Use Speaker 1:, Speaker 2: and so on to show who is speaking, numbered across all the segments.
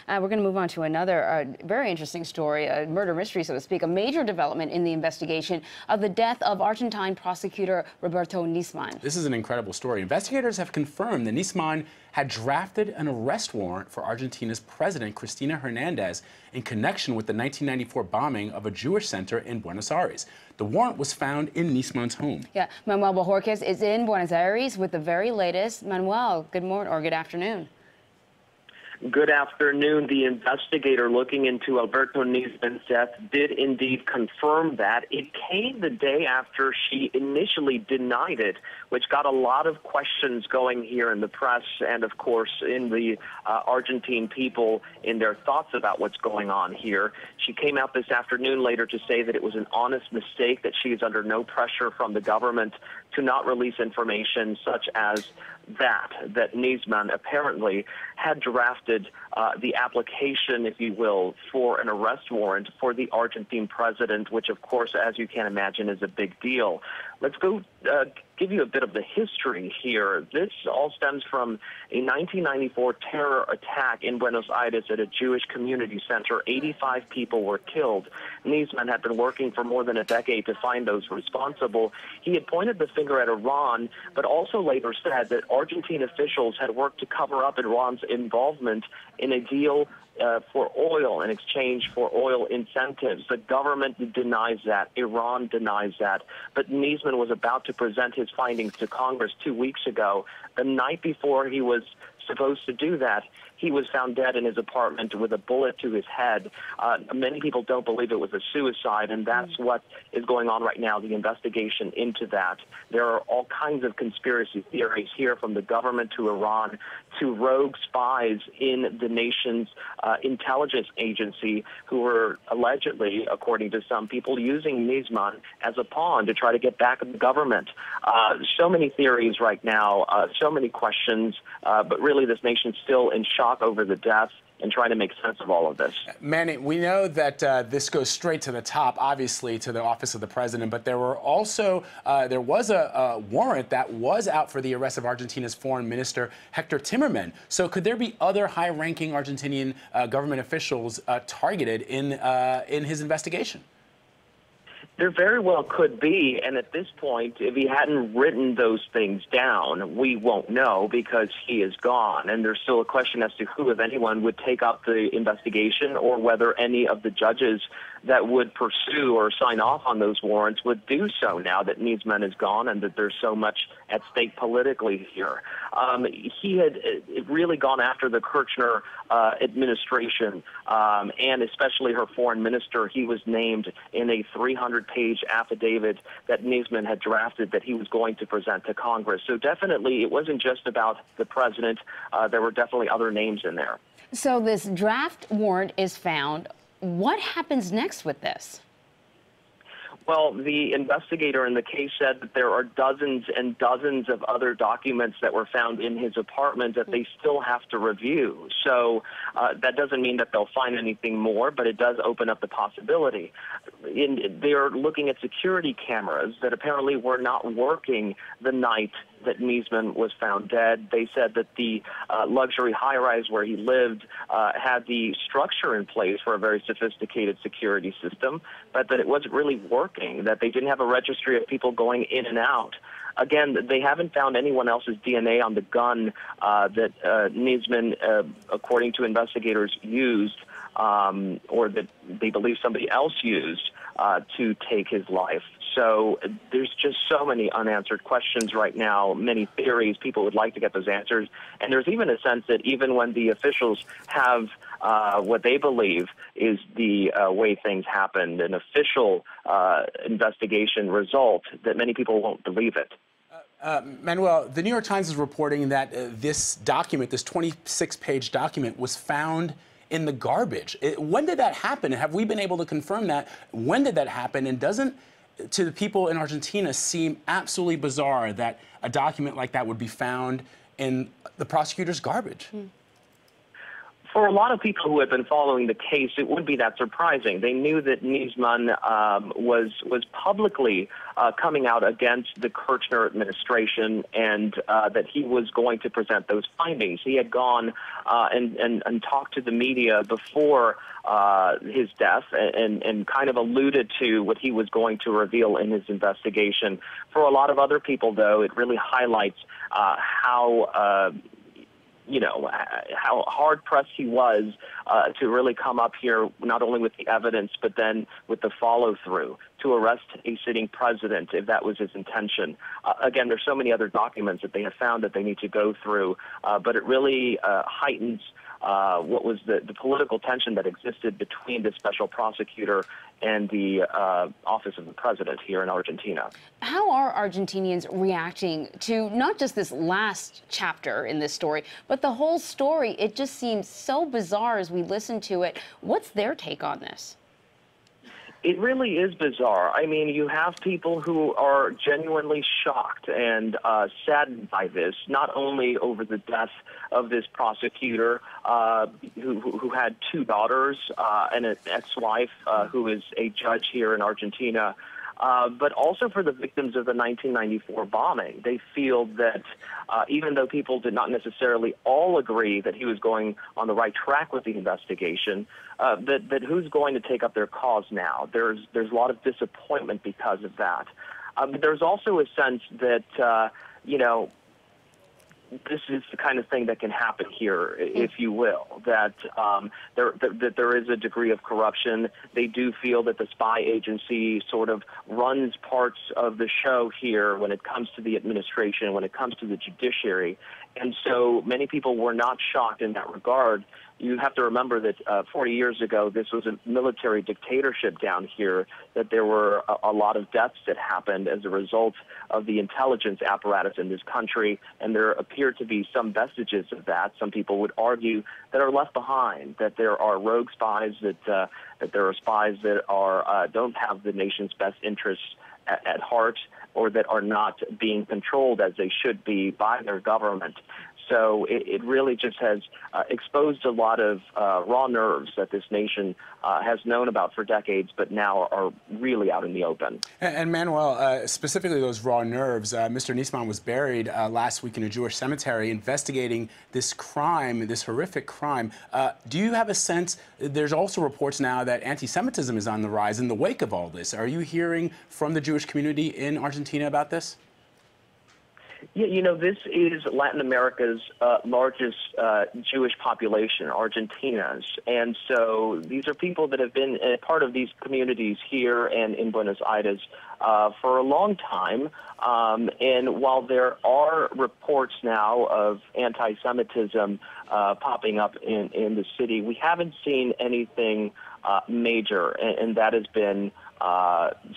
Speaker 1: We're going to move on to another very interesting story, a murder mystery, so to speak, a major development in the investigation of the death of Argentine prosecutor Alberto Nisman.
Speaker 2: This is an incredible story. Investigators have confirmed that Nisman had drafted an arrest warrant for Argentina's president, Cristina Fernandez, in connection with the 1994 bombing of a Jewish center in Buenos Aires. The warrant was found in Nisman's home.
Speaker 1: Yeah, Manuel Bojorquez is in Buenos Aires with the very latest. Manuel, good morning or good afternoon.
Speaker 3: Good afternoon. The investigator looking into Alberto Nisman's death did indeed confirm that. It came the day after she initially denied it, which got a lot of questions going here in the press and, of course, in the Argentine people in their thoughts about what's going on here. She came out this afternoon later to say that it was an honest mistake, that she is under no pressure from the government to not release information such as that Nisman apparently had drafted the application, if you will, for an arrest warrant for the Argentine president, which, of course, as you can imagine, is a big deal. Let's go give you a bit of the history here. This all stems from a 1994 terror attack in Buenos Aires at a Jewish community center. 85 people were killed. Nisman had been working for more than a decade to find those responsible. He had pointed the finger at Iran, but also later said that Argentine officials had worked to cover up Iran's involvement in a deal for oil in exchange for oil incentives. The government denies that. Iran denies that. But Nisman was about to present his findings to Congress 2 weeks ago. The night before he was supposed to do that, he was found dead in his apartment with a bullet to his head. Many people don't believe it was a suicide, and that's what is going on right now, the investigation into that. There are all kinds of conspiracy theories here, from the government to Iran to rogue spies in the nation's intelligence agency who were allegedly, according to some people, using Nisman as a pawn to try to get back at the government. So many theories right now, so many questions, but really this nation's still in shock over the death and trying to make sense of all of this.
Speaker 2: Manny, we know that this goes straight to the top, obviously, to the office of the president, but there were also, there was a warrant that was out for the arrest of Argentina's foreign minister, Hector Timerman. So could there be other high-ranking Argentinian government officials targeted in his investigation?
Speaker 3: There very well could be, and at this point, if he hadn't written those things down, we won't know because he is gone. And there's still a question as to who, if anyone, would take up the investigation or whether any of the judges that would pursue or sign off on those warrants would do so now that Nisman is gone and that there's so much at stake politically here. He had really gone after the Kirchner administration and especially her foreign minister. He was named in a 300-page affidavit that Nisman had drafted that he was going to present to Congress. So definitely it wasn't just about the president. There were definitely other names in there.
Speaker 1: So this draft warrant is found. What happens next with this?
Speaker 3: Well, the investigator in the case said that there are dozens and dozens of other documents that were found in his apartment that they still have to review. So that doesn't mean that they'll find anything more, but it does open up the possibility. They're looking at security cameras that apparently were not working the night that Nisman was found dead. They said that the luxury high-rise where he lived had the structure in place for a very sophisticated security system, but that it wasn't really working, that they didn't have a registry of people going in and out. Again, they haven't found anyone else's DNA on the gun that Nisman, according to investigators, used or that they believe somebody else used to take his life. So there's just so many unanswered questions right now, many theories. People would like to get those answers. And there's even a sense that even when the officials have what they believe is the way things happened, an official investigation result, that many people won't believe it.
Speaker 2: Manuel, the New York Times is reporting that this document, this 26-page document, was found in the garbage. When did that happen? Have we been able to confirm that? When did that happen? And doesn't, to the people in Argentina, seem absolutely bizarre that a document like that would be found in the prosecutor's garbage?
Speaker 3: For a lot of people who had been following the case, it wouldn't be that surprising. They knew that Nisman was publicly coming out against the Kirchner administration, and that he was going to present those findings. He had gone and talked to the media before his death and kind of alluded to what he was going to reveal in his investigation. For a lot of other people, though, it really highlights how hard-pressed he was to really come up here, not only with the evidence, but then with the follow-through to arrest a sitting president, if that was his intention. Again, there's so many other documents that they have found that they need to go through, but it really heightens what was the political tension that existed between the special prosecutor and the office of the president here in Argentina.
Speaker 1: How are Argentinians reacting to not just this last chapter in this story, but the whole story? It just seems so bizarre as we listen to it. What's their take on this?
Speaker 3: It really is bizarre. I mean, you have people who are genuinely shocked and saddened by this, not only over the death of this prosecutor who had two daughters and an ex-wife who is a judge here in Argentina, but also for the victims of the 1994 bombing. They feel that even though people did not necessarily all agree that he was going on the right track with the investigation, that who's going to take up their cause now? There's a lot of disappointment because of that. There's also a sense that, this is the kind of thing that can happen here, if you will, that there is a degree of corruption. They do feel that the spy agency sort of runs parts of the show here when it comes to the administration, when it comes to the judiciary. And so many people were not shocked in that regard. You have to remember that 40 years ago, this was a military dictatorship down here, that there were a lot of deaths that happened as a result of the intelligence apparatus in this country, and there appear to be some vestiges of that. Some people would argue that are left behind, that there are rogue spies, that there are spies that are don't have the nation's best interests at heart, or that are not being controlled as they should be by their government. So it really just has exposed a lot of raw nerves that this nation has known about for decades, but now are really out in the open.
Speaker 2: And Manuel, specifically those raw nerves, Mr. Nisman was buried last week in a Jewish cemetery investigating this crime, this horrific crime. Do you have a sense, there's also reports now that anti-Semitism is on the rise in the wake of all this. Are you hearing from the Jewish community in Argentina about this?
Speaker 3: Yeah, this is Latin America's largest Jewish population, Argentina's. And so these are people that have been a part of these communities here and in Buenos Aires for a long time. And while there are reports now of anti-Semitism popping up in the city, we haven't seen anything major, and that has been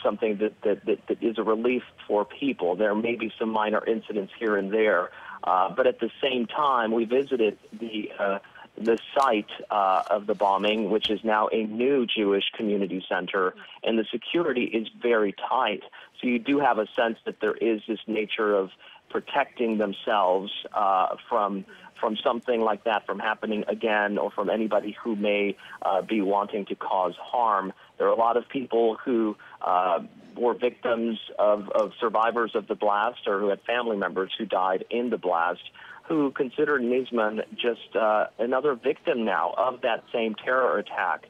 Speaker 3: something that is a relief for people. There may be some minor incidents here and there, but at the same time, we visited the site of the bombing, which is now a new Jewish community center, and the security is very tight. So you do have a sense that there is this nature of protecting themselves from something like that from happening again, or from anybody who may be wanting to cause harm. There are a lot of people who were victims of survivors of the blast, or who had family members who died in the blast, who consider Nisman just another victim now of that same terror attack.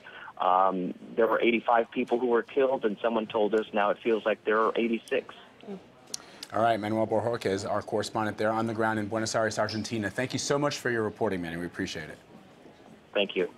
Speaker 3: There were 85 people who were killed, and someone told us now it feels like there are 86.
Speaker 2: All right, Manuel Borjorquez, our correspondent there on the ground in Buenos Aires, Argentina. Thank you so much for your reporting, Manny. We appreciate it.
Speaker 3: Thank you.